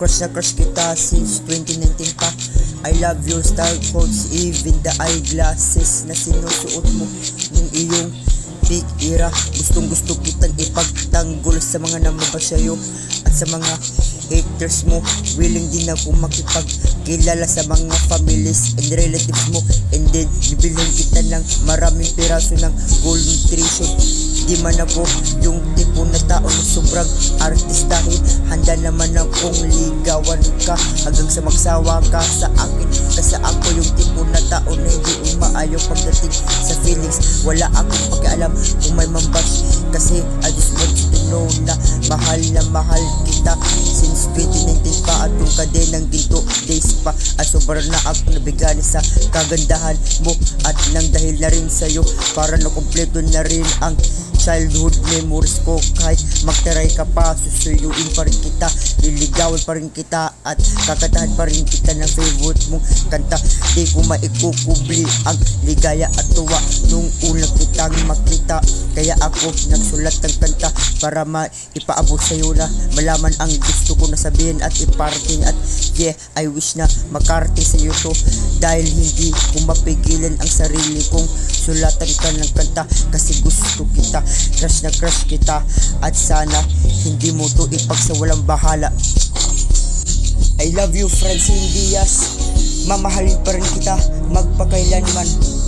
Crush na crush kita since 2019 pa. I love your style codes, even the eyeglasses na sinusuot mo ng iyong peak era. Gustong gusto kitang ipagtanggol sa mga namabasayo at sa mga haters mo. Willing din ako makipagkilala sa mga families and relatives mo. And then bibilhin kita ng maraming piraso ng golden treasure. Di man ako yung tipo na tao na sobrang artistahin. Handa naman akong ligawan ka hanggang sa magsawa ka sa akin. Kasi ako yung tipo na tao na hindi umaayaw pagdating sa feelings. Wala akong pakialam kung may mambash, kasi I just want you to know na mahal kita since 2019 pa. At yung kadenang ginto days pa ay sobrang na ako nabigani sa kagandahan mo. At nang dahil na rin sa'yo, para nakumpleto na rin ang childhood memories ko. Kahit magtaray ka pa, susuyuin pa rin kita, liligawan pa rin kita, at kakantahan pa rin kita ng favorite mong kanta. Di ko maikukubli ang ligaya at tuwa nung una kitang makita. Kaya ako nagsulat ng kanta para maipaabot sa'yo na malaman ang gusto ko na sabihin at iparating. At yeah, I wish na makarating sa'yo to, dahil hindi ko mapigilan ang sarili kong sulatan ka ng kanta. Kasi gusto kita, crush na crush kita, at sana hindi mo to ipagsawalang bahala. I love you, Francine Diaz. Mamahalin pa rin kita magpakailanman.